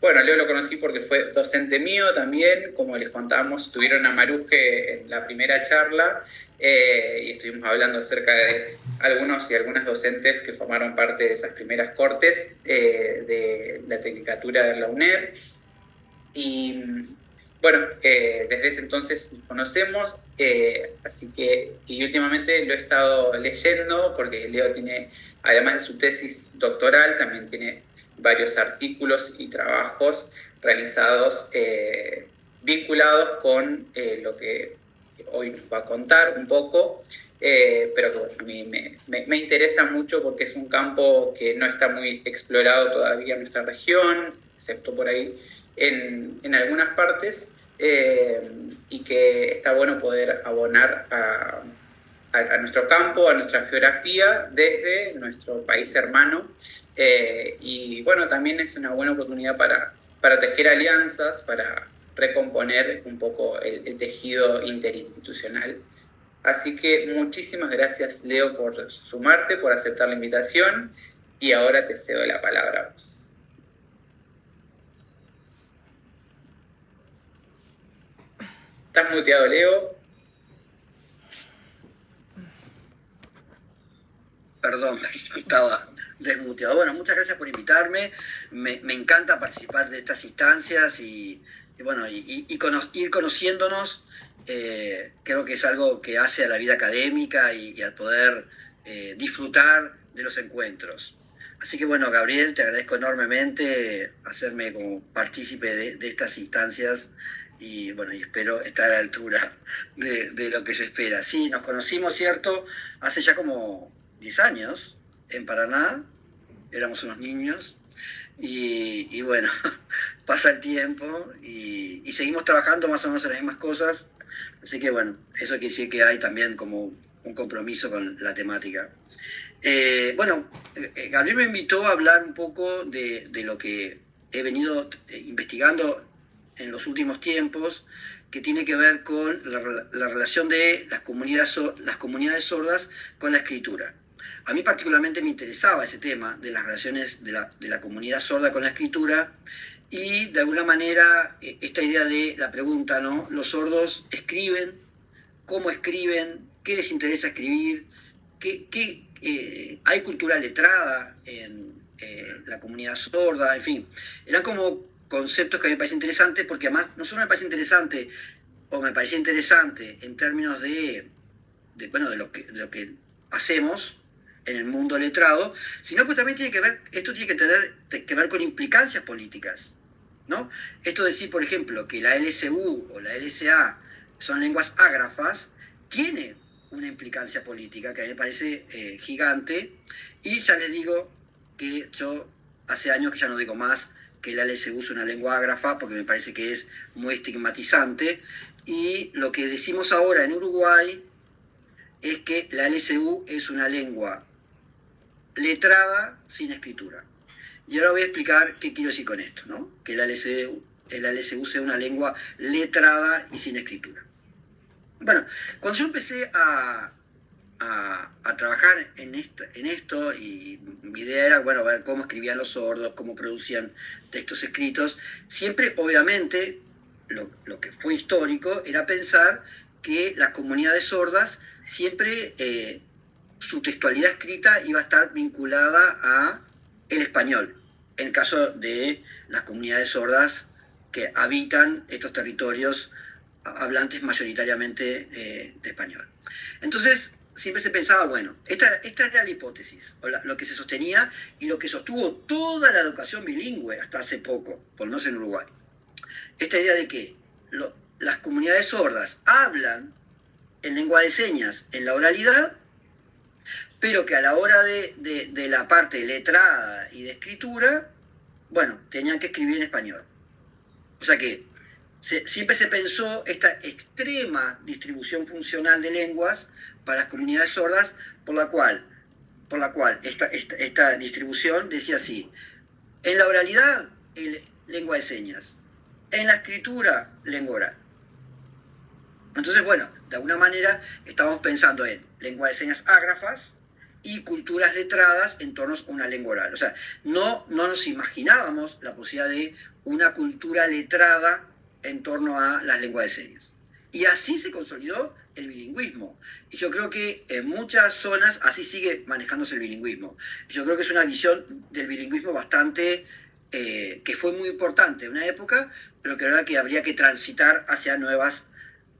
bueno, Leo lo conocí porque fue docente mío también, como les contábamos, tuvieron a Maruje en la primera charla y estuvimos hablando acerca de algunos y algunas docentes que formaron parte de esas primeras cortes de la Tecnicatura de la UNED. Y bueno, desde ese entonces nos conocemos, así que, y últimamente lo he estado leyendo porque Leo tiene, además de su tesis doctoral, también tiene varios artículos y trabajos realizados vinculados con lo que hoy nos va a contar un poco, pero que bueno, a mí me interesa mucho porque es un campo que no está muy explorado todavía en nuestra región, excepto por ahí en algunas partes, y que está bueno poder abonar a nuestro campo, a nuestra geografía, desde nuestro país hermano. Y bueno, también es una buena oportunidad para tejer alianzas, para recomponer un poco el tejido interinstitucional. Así que muchísimas gracias, Leo, por sumarte, por aceptar la invitación, y ahora te cedo la palabra a vos. ¿Estás muteado, Leo? Perdón, estaba desmuteado. Bueno, muchas gracias por invitarme. Me encanta participar de estas instancias y bueno, ir conociéndonos. Creo que es algo que hace a la vida académica y al poder disfrutar de los encuentros. Así que bueno, Gabriel, te agradezco enormemente hacerme como partícipe de estas instancias y bueno, y espero estar a la altura de lo que se espera. Sí, nos conocimos, ¿cierto? Hace ya como 10 años en Paraná, éramos unos niños y bueno, pasa el tiempo y seguimos trabajando más o menos en las mismas cosas, así que bueno, eso quiere decir que hay también como un compromiso con la temática. Gabriel me invitó a hablar un poco de lo que he venido investigando en los últimos tiempos, que tiene que ver con la relación de las comunidades sordas con la escritura. A mí particularmente me interesaba ese tema de las relaciones de la comunidad sorda con la escritura y de alguna manera esta idea de la pregunta, ¿no? ¿Los sordos escriben? ¿Cómo escriben? ¿Qué les interesa escribir? ¿Hay cultura letrada en la comunidad sorda? En fin, eran como conceptos que a mí me parecen interesantes porque además no solo me parece interesante o me parecía interesante en términos bueno, de lo que hacemos en el mundo letrado, sino que también esto tiene que tener que ver con implicancias políticas, ¿no? Esto de decir, por ejemplo, que la LSU o la LSA son lenguas ágrafas, tiene una implicancia política que a mí me parece gigante, y ya les digo que yo hace años que ya no digo más que la LSU es una lengua ágrafa porque me parece que es muy estigmatizante, y lo que decimos ahora en Uruguay es que la LSU es una lengua letrada sin escritura. Y ahora voy a explicar qué quiero decir con esto, ¿no? Que la LSU sea una lengua letrada y sin escritura. Bueno, cuando yo empecé a trabajar en esto, y mi idea era, bueno, ver cómo escribían los sordos, cómo producían textos escritos, siempre, obviamente, lo que fue histórico era pensar que las comunidades sordas siempre su textualidad escrita iba a estar vinculada a el español, en el caso de las comunidades sordas que habitan estos territorios hablantes mayoritariamente de español. Entonces, siempre se pensaba, bueno, esta era la hipótesis, o lo que se sostenía y lo que sostuvo toda la educación bilingüe hasta hace poco, por lo menos en Uruguay. Esta idea de que las comunidades sordas hablan en lengua de señas en la oralidad, pero que a la hora de la parte letrada y de escritura, bueno, tenían que escribir en español. O sea que siempre se pensó esta extrema distribución funcional de lenguas para las comunidades sordas, por la cual esta distribución decía así: en la oralidad, lengua de señas; en la escritura, lengua oral. Entonces, bueno, de alguna manera estamos pensando en lengua de señas ágrafas y culturas letradas en torno a una lengua oral. O sea, no nos imaginábamos la posibilidad de una cultura letrada en torno a las lenguas de señas. Y así se consolidó el bilingüismo. Y yo creo que en muchas zonas así sigue manejándose el bilingüismo. Yo creo que es una visión del bilingüismo bastante, que fue muy importante en una época, pero que ahora que habría que transitar hacia nuevas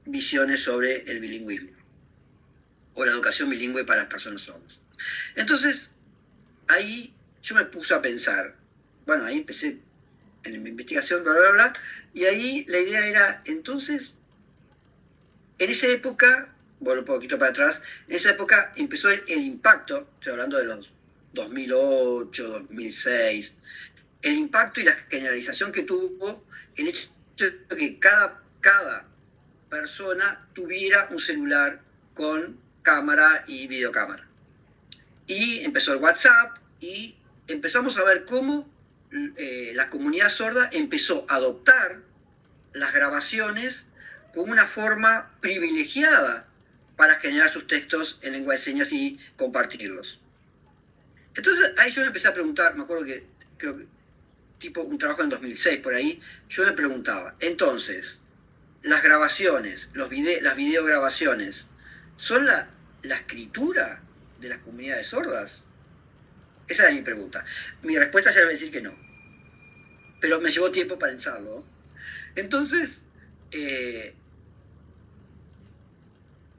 visiones sobre el bilingüismo o la educación bilingüe para las personas sordas. Entonces, ahí yo me puse a pensar, bueno, ahí empecé en mi investigación, bla, bla, bla, y ahí la idea era, entonces, en esa época, bueno, un poquito para atrás, en esa época empezó el impacto, estoy hablando de los 2008, 2006, el impacto y la generalización que tuvo el hecho de que cada persona tuviera un celular con cámara y videocámara. Y empezó el WhatsApp y empezamos a ver cómo la comunidad sorda empezó a adoptar las grabaciones como una forma privilegiada para generar sus textos en lengua de señas y compartirlos. Entonces ahí yo me empecé a preguntar, me acuerdo que creo que tipo un trabajo en 2006 por ahí, yo me preguntaba, entonces, las grabaciones, las videograbaciones, ¿son la escritura de las comunidades sordas? Esa era mi pregunta. Mi respuesta ya iba a decir que no, pero me llevó tiempo para pensarlo. Entonces,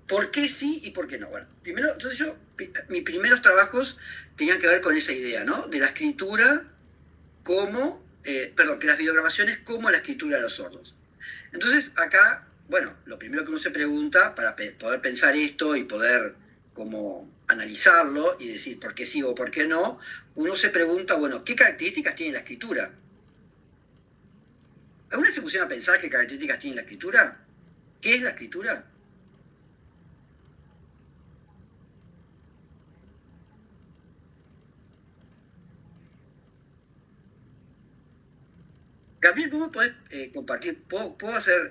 ¿por qué sí y por qué no? Bueno, primero, entonces mis primeros trabajos tenían que ver con esa idea, ¿no? De la escritura como, que las videograbaciones como la escritura de los sordos. Entonces, acá, bueno, lo primero que uno se pregunta para poder pensar esto y poder como analizarlo y decir por qué sí o por qué no, uno se pregunta, bueno, ¿qué características tiene la escritura? ¿Alguna vez se pusieron a pensar qué características tiene la escritura? ¿Qué es la escritura? Gabriel, ¿vos me podés compartir? ¿Puedo hacer,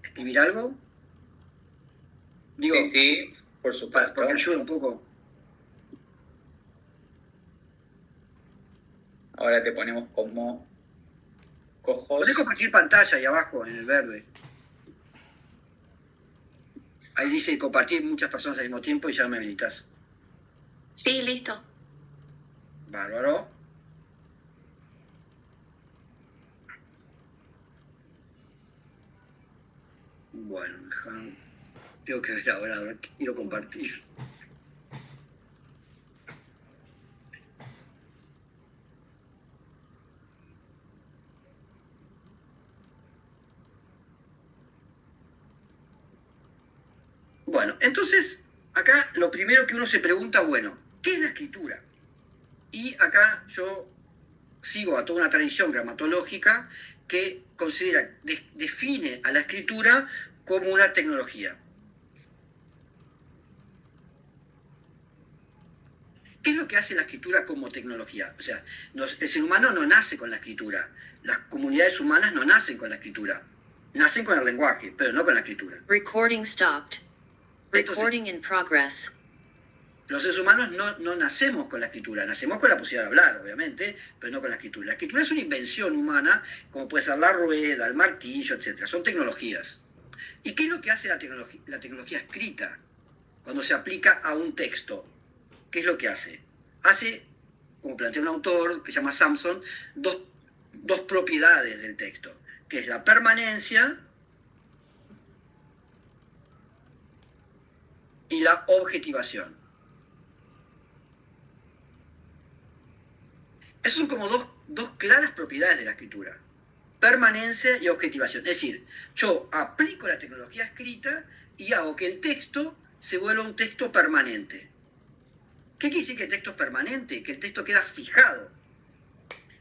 escribir algo? Digo, sí, sí, por supuesto. Porque ayuda un poco. Ahora te ponemos como cojos. Podés compartir pantalla ahí abajo, en el verde. Ahí dice compartir muchas personas al mismo tiempo y ya me habilitas. Sí, listo. Bárbaro. Bueno, tengo que ver ahora, a ver qué quiero compartir. Bueno, entonces, acá lo primero que uno se pregunta, bueno, ¿qué es la escritura? Y acá yo sigo a toda una tradición gramatológica que considera, define a la escritura como una tecnología. ¿Qué es lo que hace la escritura como tecnología? O sea, el ser humano no nace con la escritura. Las comunidades humanas no nacen con la escritura. Nacen con el lenguaje, pero no con la escritura. Recording stopped. Recording in progress. Los seres humanos no nacemos con la escritura, nacemos con la posibilidad de hablar, obviamente, pero no con la escritura. La escritura es una invención humana, como puede ser la rueda, el martillo, etc. Son tecnologías. ¿Y qué es lo que hace la tecnología escrita cuando se aplica a un texto? ¿Qué es lo que hace? Hace, como plantea un autor que se llama Samson, dos propiedades del texto, que es la permanencia y la objetivación. Esas son como dos claras propiedades de la escritura. Permanencia y objetivación. Es decir, yo aplico la tecnología escrita y hago que el texto se vuelva un texto permanente. ¿Qué quiere decir que el texto es permanente? Que el texto queda fijado.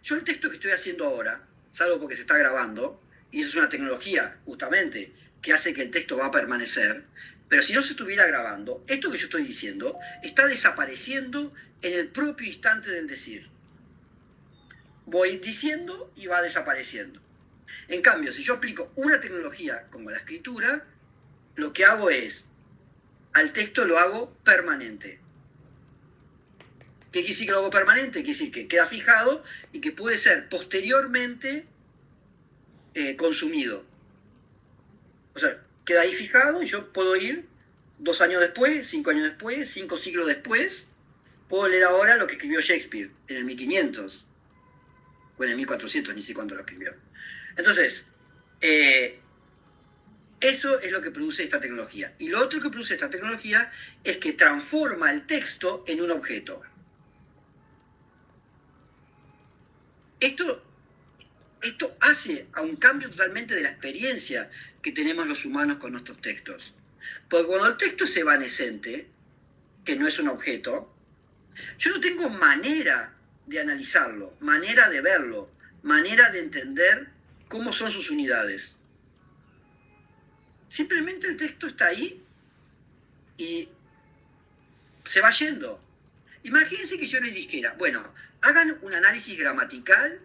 Yo el texto que estoy haciendo ahora, salvo porque se está grabando, y eso es una tecnología justamente que hace que el texto va a permanecer, pero si no se estuviera grabando, esto que yo estoy diciendo está desapareciendo en el propio instante del decir. Voy diciendo y va desapareciendo. En cambio, si yo aplico una tecnología como la escritura, lo que hago es al texto lo hago permanente. ¿Qué quiere decir que lo hago permanente? Quiere decir que queda fijado y que puede ser posteriormente consumido. O sea, queda ahí fijado y yo puedo ir 2 años después, 5 años después, 5 siglos después, puedo leer ahora lo que escribió Shakespeare en el 1500, o en el 1400, ni sé cuándo lo escribió. Entonces, eso es lo que produce esta tecnología. Y lo otro que produce esta tecnología es que transforma el texto en un objeto. Esto hace a un cambio totalmente de la experiencia que tenemos los humanos con nuestros textos. Porque cuando el texto es evanescente, que no es un objeto, yo no tengo manera de analizarlo, manera de verlo, manera de entender cómo son sus unidades. Simplemente el texto está ahí y se va yendo. Imagínense que yo les dijera, bueno, hagan un análisis gramatical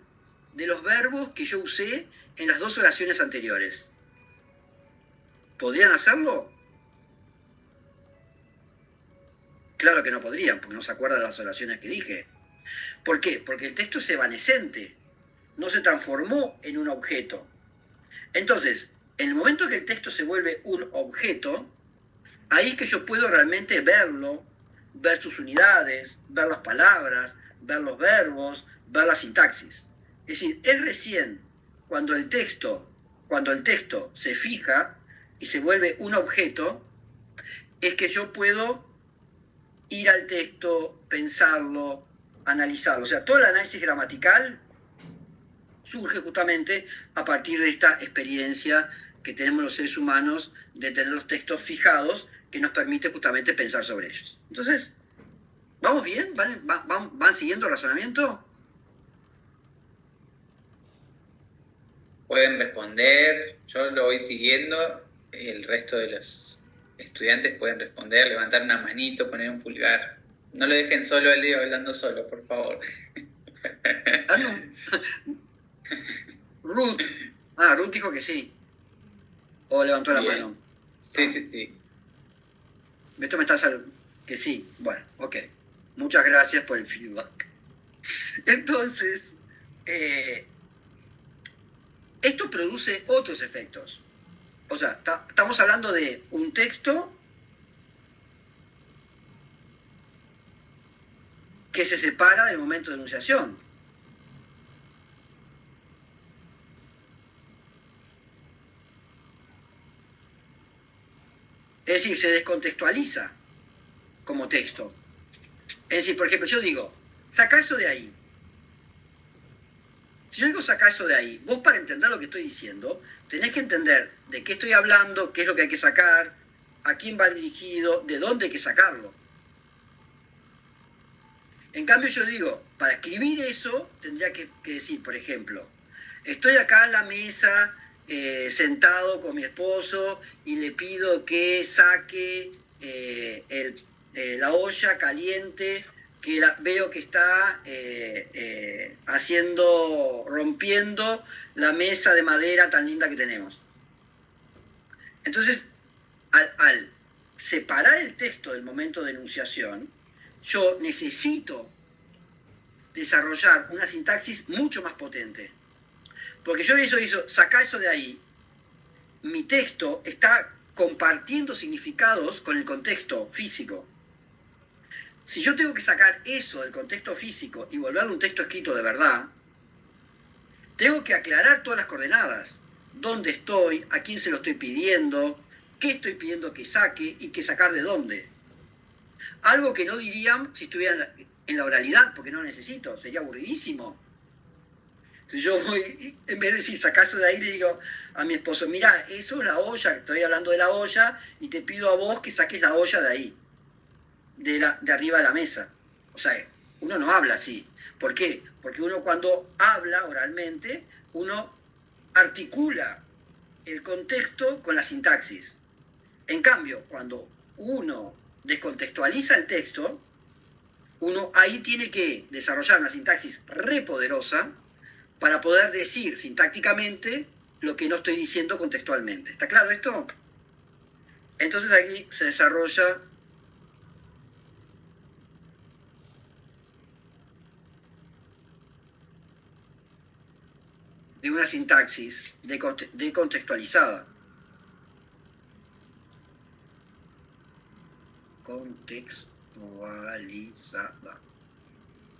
de los verbos que yo usé en las 2 oraciones anteriores. ¿Podrían hacerlo? Claro que no podrían, porque no se acuerdan de las oraciones que dije. ¿Por qué? Porque el texto es evanescente, no se transformó en un objeto. Entonces, en el momento que el texto se vuelve un objeto, ahí es que yo puedo realmente verlo, ver sus unidades, ver las palabras, ver los verbos, ver la sintaxis. Es decir, es recién cuando el texto se fija y se vuelve un objeto, es que yo puedo ir al texto, pensarlo, analizarlo. O sea, todo el análisis gramatical surge justamente a partir de esta experiencia que tenemos los seres humanos de tener los textos fijados, que nos permite justamente pensar sobre ellos. Entonces, ¿vamos bien? ¿Van siguiendo el razonamiento? Pueden responder, yo lo voy siguiendo, el resto de los estudiantes pueden responder, levantar una manito, poner un pulgar. No lo dejen solo a Leo hablando solo, por favor. Ruth dijo que sí. O levantó la mano. Sí. Esto me está saludando. Que sí. Bueno, ok. Muchas gracias por el feedback. Entonces, esto produce otros efectos. O sea, estamos hablando de un texto que se separa del momento de enunciación. Es decir, se descontextualiza como texto. Es decir, por ejemplo, yo digo, saca eso de ahí. Si yo digo saca eso de ahí, vos para entender lo que estoy diciendo, tenés que entender de qué estoy hablando, qué es lo que hay que sacar, a quién va dirigido, de dónde hay que sacarlo. En cambio yo digo, para escribir eso, tendría que decir, por ejemplo, estoy acá en la mesa, sentado con mi esposo, y le pido que saque la olla caliente, que veo que está rompiendo la mesa de madera tan linda que tenemos. Entonces, al separar el texto del momento de enunciación, yo necesito desarrollar una sintaxis mucho más potente. Porque yo saca eso de ahí, mi texto está compartiendo significados con el contexto físico. Si yo tengo que sacar eso del contexto físico y volverlo un texto escrito de verdad, tengo que aclarar todas las coordenadas. ¿Dónde estoy? ¿A quién se lo estoy pidiendo? ¿Qué estoy pidiendo que saque? ¿Y que sacar de dónde? Algo que no dirían si estuviera en la oralidad, porque no necesito, sería aburridísimo. Si yo voy, en vez de decir saca eso de ahí, le digo a mi esposo, mira, eso es la olla, estoy hablando de la olla, y te pido a vos que saques la olla de ahí, de arriba de la mesa. O sea, uno no habla así. ¿Por qué? Porque uno cuando habla oralmente, uno articula el contexto con la sintaxis. En cambio, cuando uno descontextualiza el texto, uno ahí tiene que desarrollar una sintaxis repoderosa para poder decir sintácticamente lo que no estoy diciendo contextualmente. ¿Está claro esto? Entonces aquí se desarrolla de una sintaxis decontextualizada. Contextualizada.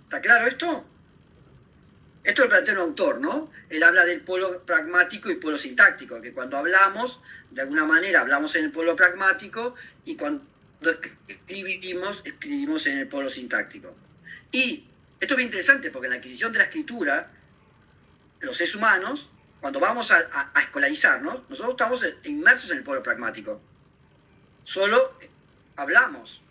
¿Está claro esto? Esto lo plantea un autor, ¿no? Él habla del polo pragmático y polo sintáctico, que cuando hablamos, de alguna manera hablamos en el polo pragmático y cuando escribimos en el polo sintáctico. Y esto es bien interesante porque en la adquisición de la escritura, los seres humanos, cuando vamos a escolarizarnos, nosotros estamos inmersos en el polo pragmático. Solo hablamos.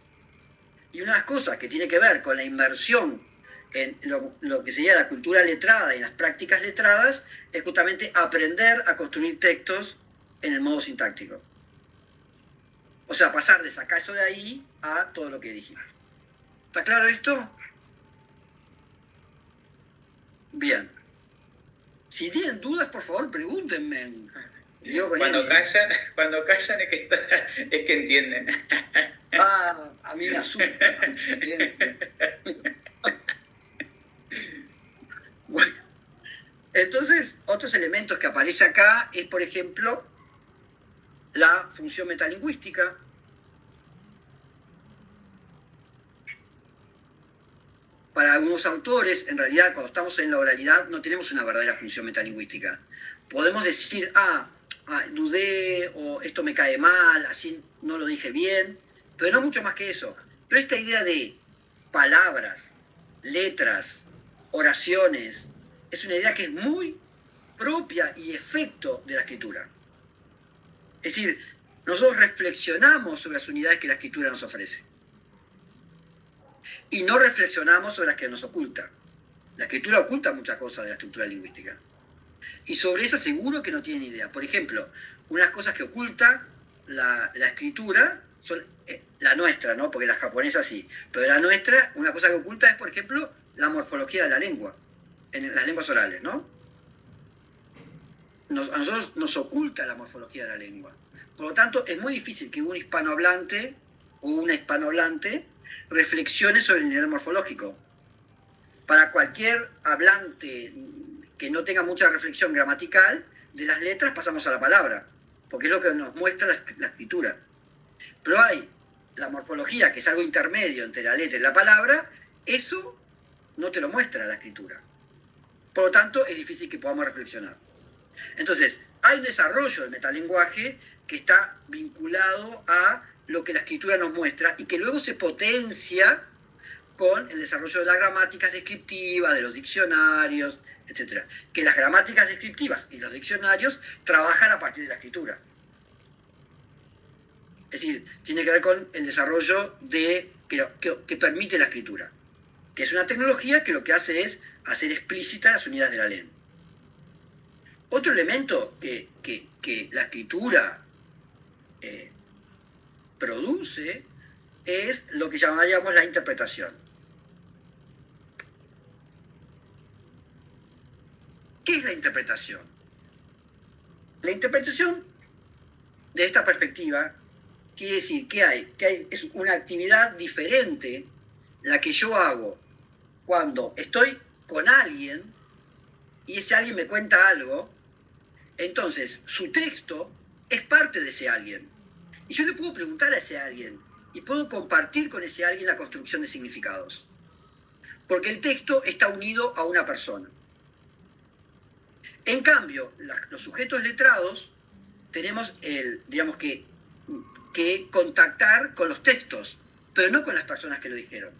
Y una de las cosas que tiene que ver con la inmersión en lo que sería la cultura letrada y las prácticas letradas es justamente aprender a construir textos en el modo sintáctico. O sea, pasar de sacar eso de ahí a todo lo que dijimos. ¿Está claro esto? Bien. Si tienen dudas, por favor, pregúntenme. Cuando callan es que entienden. A mí me asusta. Bueno, entonces, otros elementos que aparece acá es, por ejemplo, la función metalingüística. Para algunos autores, en realidad, cuando estamos en la oralidad, no tenemos una verdadera función metalingüística. Podemos decir, dudé, o esto me cae mal, así no lo dije bien, pero no mucho más que eso. Pero esta idea de palabras, letras, oraciones, es una idea que es muy propia y efecto de la escritura. Es decir, nosotros reflexionamos sobre las unidades que la escritura nos ofrece. Y no reflexionamos sobre las que nos oculta. La escritura oculta muchas cosas de la estructura lingüística. Y sobre eso seguro que no tienen idea. Por ejemplo, unas cosas que oculta la escritura son la nuestra, ¿no? Porque las japonesas sí. Pero la nuestra, una cosa que oculta es, por ejemplo, la morfología de la lengua, en las lenguas orales, ¿no? A nosotros nos oculta la morfología de la lengua. Por lo tanto, es muy difícil que un hispanohablante o una hispanohablante reflexione sobre el nivel morfológico. Para cualquier hablante que no tenga mucha reflexión gramatical, de las letras pasamos a la palabra, porque es lo que nos muestra la escritura. Pero hay la morfología, que es algo intermedio entre la letra y la palabra, eso no te lo muestra la escritura. Por lo tanto, es difícil que podamos reflexionar. Entonces, hay un desarrollo del metalenguaje que está vinculado a lo que la escritura nos muestra y que luego se potencia con el desarrollo de las gramáticas descriptivas, de los diccionarios, etc. Que las gramáticas descriptivas y los diccionarios trabajan a partir de la escritura. Es decir, tiene que ver con el desarrollo que permite la escritura, que es una tecnología que lo que hace es hacer explícitas las unidades de la lengua. Otro elemento que la escritura produce es lo que llamaríamos la interpretación. ¿Qué es la interpretación? La interpretación, de esta perspectiva, quiere decir que es una actividad diferente la que yo hago cuando estoy con alguien y ese alguien me cuenta algo. Entonces, su texto es parte de ese alguien. Y yo le puedo preguntar a ese alguien y puedo compartir con ese alguien la construcción de significados. Porque el texto está unido a una persona. En cambio, los sujetos letrados tenemos digamos que contactar con los textos, pero no con las personas que lo dijeron.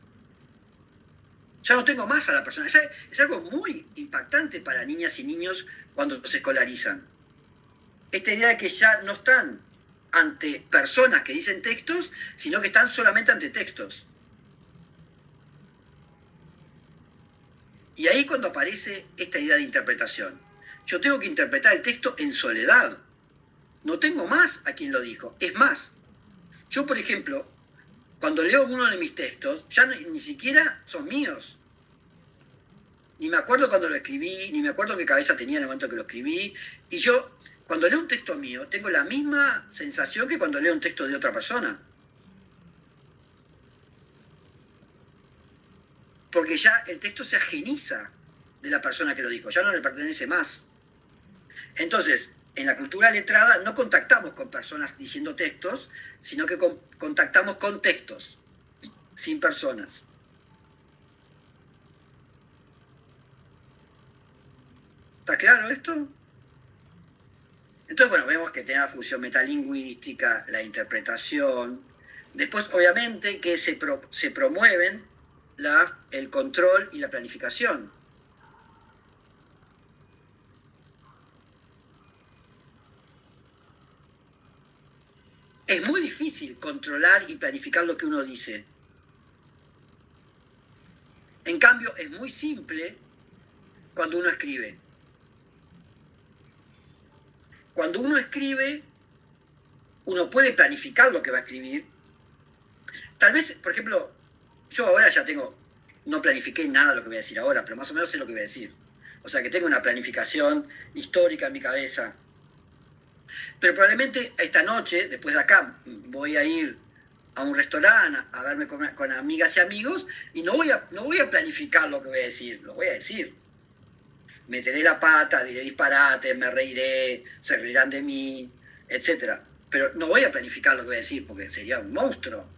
Ya no tengo más a la persona. Es algo muy impactante para niñas y niños cuando se escolarizan. Esta idea de que ya no están ante personas que dicen textos, sino que están solamente ante textos. Y ahí cuando aparece esta idea de interpretación. Yo tengo que interpretar el texto en soledad. No tengo más a quien lo dijo. Es más, yo, por ejemplo, cuando leo uno de mis textos, ya ni siquiera son míos. Ni me acuerdo cuando lo escribí, ni me acuerdo qué cabeza tenía en el momento que lo escribí. Y yo Cuando leo un texto mío, tengo la misma sensación que cuando leo un texto de otra persona. Porque ya el texto se ageniza de la persona que lo dijo, ya no le pertenece más. Entonces, en la cultura letrada no contactamos con personas diciendo textos, sino que contactamos con textos, sin personas. ¿Está claro esto? Entonces, bueno, vemos que tiene la función metalingüística, la interpretación. Después, obviamente, que se promueven el control y la planificación. Es muy difícil controlar y planificar lo que uno dice. En cambio, es muy simple cuando uno escribe. Cuando uno escribe, uno puede planificar lo que va a escribir. Tal vez, por ejemplo, yo ahora ya no planifiqué nada de lo que voy a decir ahora, pero más o menos sé lo que voy a decir. O sea que tengo una planificación histórica en mi cabeza. Pero probablemente esta noche, después de acá, voy a ir a un restaurante a verme con amigas y amigos y no voy a planificar lo que voy a decir, lo voy a decir. Meteré la pata, diré disparates, me reiré, se reirán de mí, etc. Pero no voy a planificar lo que voy a decir porque sería un monstruo.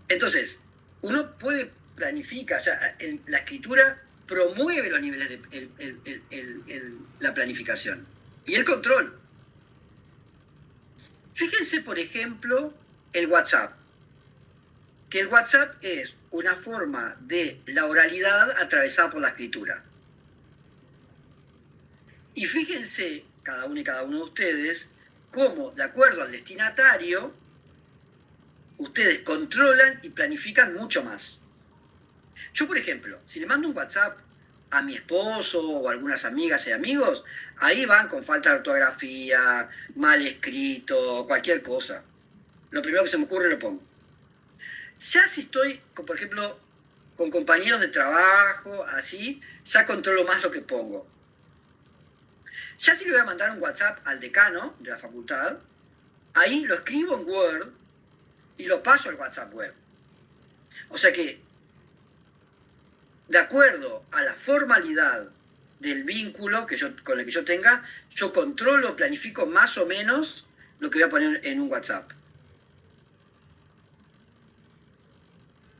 Entonces, uno puede planificar, o sea, la escritura promueve los niveles de la planificación y el control. Fíjense, por ejemplo, el WhatsApp. Que el WhatsApp es una forma de la oralidad atravesada por la escritura. Y fíjense, cada uno y cada uno de ustedes, cómo, de acuerdo al destinatario, ustedes controlan y planifican mucho más. Yo, por ejemplo, si le mando un WhatsApp a mi esposo o a algunas amigas y amigos, ahí van con falta de ortografía, mal escrito, cualquier cosa. Lo primero que se me ocurre lo pongo. Ya si estoy, por ejemplo, con compañeros de trabajo, así, ya controlo más lo que pongo. Ya si le voy a mandar un WhatsApp al decano de la facultad, ahí lo escribo en Word y lo paso al WhatsApp web. O sea que, de acuerdo a la formalidad del vínculo con el que yo tenga, yo controlo, planifico más o menos lo que voy a poner en un WhatsApp.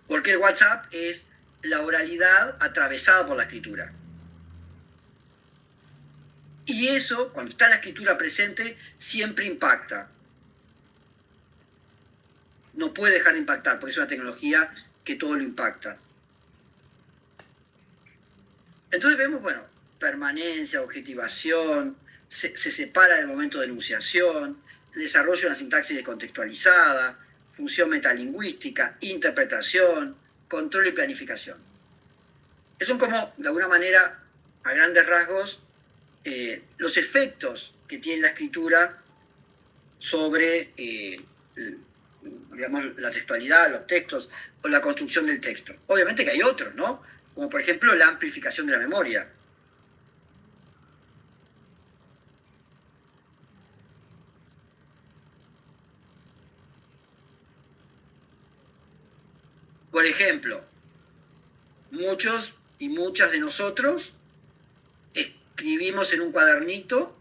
Porque el WhatsApp es la oralidad atravesada por la escritura. Y eso, cuando está la escritura presente, siempre impacta. No puede dejar de impactar, porque es una tecnología que todo lo impacta. Entonces vemos, bueno, permanencia, objetivación, se separa del momento de enunciación, el desarrollo de una sintaxis descontextualizada, función metalingüística, interpretación, control y planificación. Son como, de alguna manera, a grandes rasgos, los efectos que tiene la escritura sobre digamos, la textualidad, los textos o la construcción del texto. Obviamente que hay otros, ¿no? Como por ejemplo la amplificación de la memoria. Por ejemplo, muchos y muchas de nosotros escribimos en un cuadernito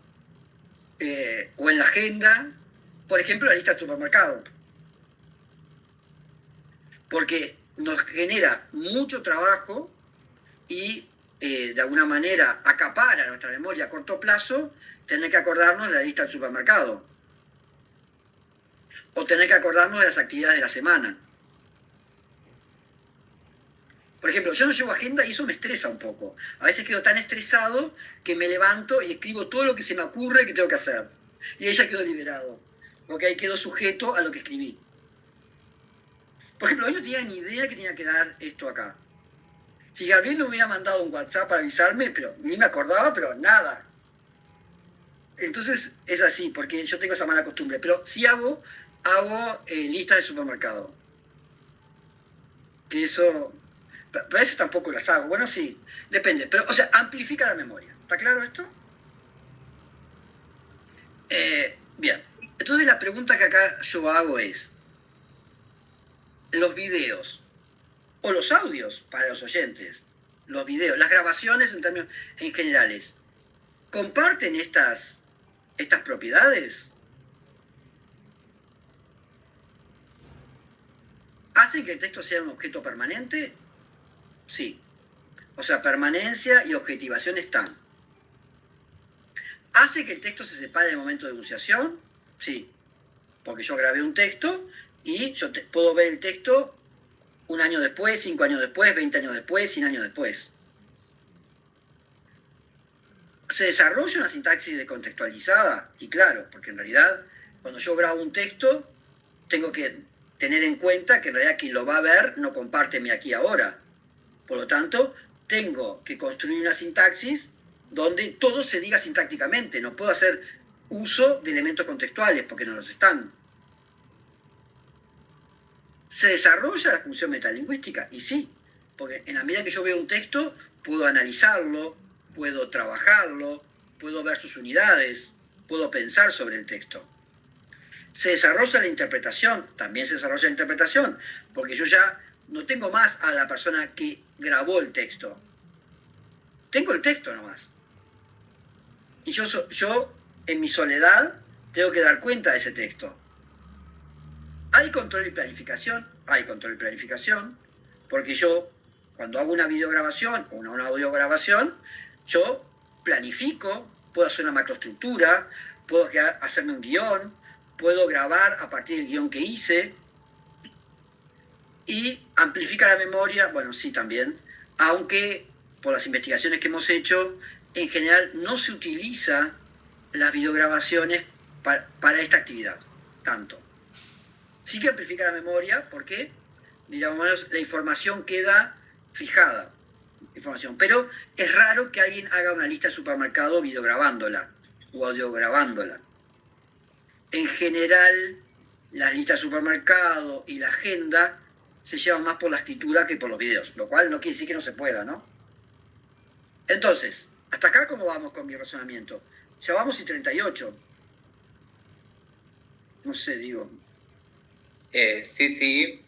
o en la agenda, por ejemplo, la lista del supermercado. Porque nos genera mucho trabajo y de alguna manera acapara nuestra memoria a corto plazo tener que acordarnos de la lista del supermercado. O tener que acordarnos de las actividades de la semana. Por ejemplo, yo no llevo agenda y eso me estresa un poco. A veces quedo tan estresado que me levanto y escribo todo lo que se me ocurre que tengo que hacer. Y ahí ya quedo liberado. Porque ahí quedo sujeto a lo que escribí. Por ejemplo, hoy no tenía ni idea que tenía que dar esto acá. Si Gabriel no me hubiera mandado un WhatsApp para avisarme, pero ni me acordaba, pero nada. Entonces es así, porque yo tengo esa mala costumbre. Pero sí hago listas de supermercado. Que eso... Pero eso tampoco las hago. Bueno, sí, depende. Pero, o sea, amplifica la memoria. ¿Está claro esto? Bien, entonces la pregunta que acá yo hago es, los videos o los audios para los oyentes, los videos, las grabaciones en términos en generales, ¿comparten estas propiedades? ¿Hacen que el texto sea un objeto permanente? Sí. O sea, permanencia y objetivación están. ¿Hace que el texto se separe en el momento de enunciación? Sí. Porque yo grabé un texto y yo puedo ver el texto 1 año después, 5 años después, 20 años después, 100 años después. Se desarrolla una sintaxis descontextualizada, y claro, porque en realidad cuando yo grabo un texto tengo que tener en cuenta que en realidad quien lo va a ver no comparte mi aquí ahora. Por lo tanto, tengo que construir una sintaxis donde todo se diga sintácticamente. No puedo hacer uso de elementos contextuales porque no los están. ¿Se desarrolla la función metalingüística? Y sí, porque en la medida que yo veo un texto, puedo analizarlo, puedo trabajarlo, puedo ver sus unidades, puedo pensar sobre el texto. ¿Se desarrolla la interpretación? También se desarrolla la interpretación, porque yo ya no tengo más a la persona que grabó el texto. Tengo el texto nomás. Y yo en mi soledad, tengo que dar cuenta de ese texto. ¿Hay control y planificación? Hay control y planificación, porque yo, cuando hago una videograbación o una audiograbación, yo planifico, puedo hacer una macroestructura, puedo hacerme un guión, puedo grabar a partir del guión que hice, y amplifica la memoria, bueno, sí también, aunque por las investigaciones que hemos hecho, en general no se utiliza las videograbaciones para esta actividad, tanto. Sí que amplifica la memoria porque, digamos, la información queda fijada, pero es raro que alguien haga una lista de supermercado videograbándola o audiograbándola. En general, las listas de supermercado y la agenda se llevan más por la escritura que por los videos, lo cual no quiere decir que no se pueda, ¿no? Entonces, hasta acá, ¿cómo vamos con mi razonamiento? Ya vamos y 38. No sé, digo. Sí.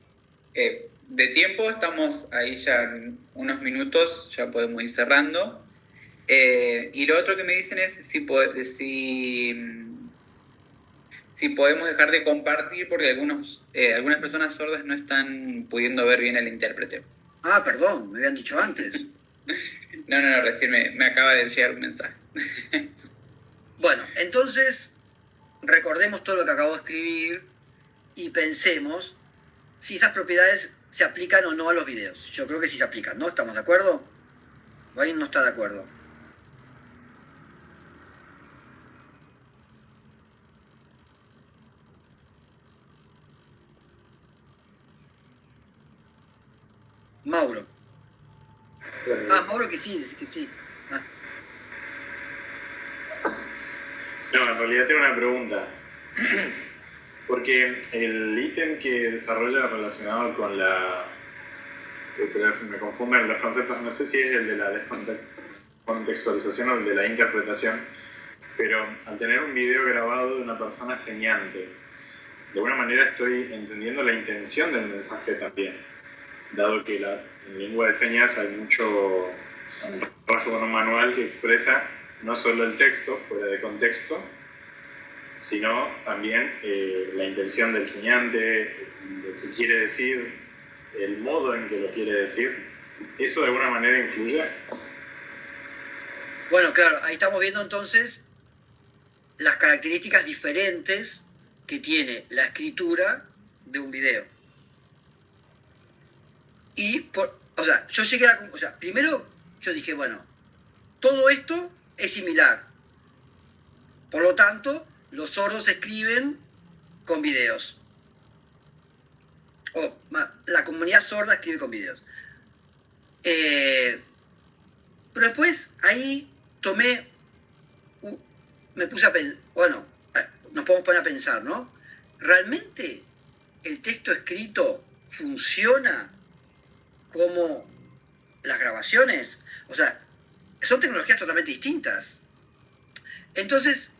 De tiempo estamos ahí ya en unos minutos, ya podemos ir cerrando. Y lo otro que me dicen es si podemos dejar de compartir porque algunas personas sordas no están pudiendo ver bien al intérprete. Ah, perdón, me habían dicho antes. No, recién me acaba de llegar un mensaje. Bueno, entonces recordemos todo lo que acabo de escribir y pensemos si esas propiedades se aplican o no a los videos. Yo creo que sí se aplican, ¿no? ¿Estamos de acuerdo? ¿O alguien no está de acuerdo? Mauro. Ah, Mauro que sí, que sí. Ah. No, en realidad tengo una pregunta. Porque el ítem que desarrolla relacionado con la... se me confunden los conceptos, no sé si es el de la descontextualización o el de la interpretación, pero al tener un video grabado de una persona señante, de alguna manera estoy entendiendo la intención del mensaje también, dado que en lengua de señas hay mucho trabajo con un manual que expresa no solo el texto fuera de contexto, sino también la intención del señante, lo que quiere decir, el modo en que lo quiere decir. ¿Eso de alguna manera influye? Bueno, claro, ahí estamos viendo entonces las características diferentes que tiene la escritura de un video. Y, yo llegué a... primero yo dije, bueno, todo esto es similar. Por lo tanto, los sordos escriben con videos. O la comunidad sorda escribe con videos. Pero después ahí me puse a pensar, bueno, nos podemos poner a pensar, ¿no? ¿Realmente el texto escrito funciona como las grabaciones? O sea, son tecnologías totalmente distintas. Entonces,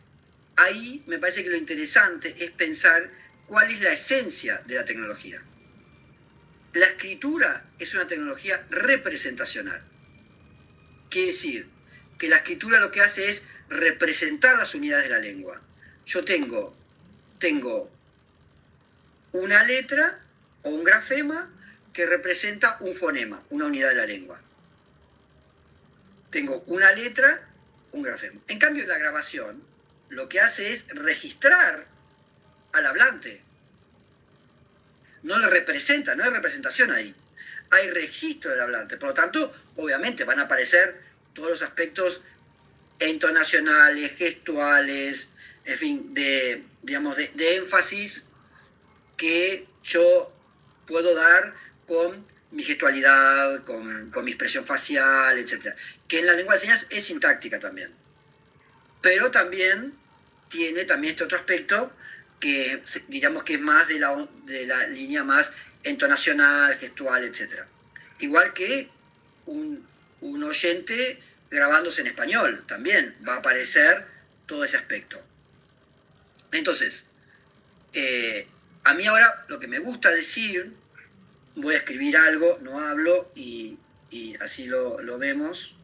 ahí me parece que lo interesante es pensar cuál es la esencia de la tecnología. La escritura es una tecnología representacional. Quiere decir que la escritura lo que hace es representar las unidades de la lengua. Yo tengo una letra o un grafema que representa un fonema, una unidad de la lengua. Tengo una letra, un grafema. En cambio, la grabación lo que hace es registrar al hablante. No lo representa, no hay representación ahí. Hay registro del hablante. Por lo tanto, obviamente van a aparecer todos los aspectos entonacionales, gestuales, en fin, de énfasis que yo puedo dar con mi gestualidad, con mi expresión facial, etc. Que en la lengua de señas es sintáctica también. Pero también tiene este otro aspecto que diríamos que es más de la línea más entonacional, gestual, etc. Igual que un oyente grabándose en español, también va a aparecer todo ese aspecto. Entonces, a mí ahora lo que me gusta decir, voy a escribir algo, no hablo, y así lo vemos.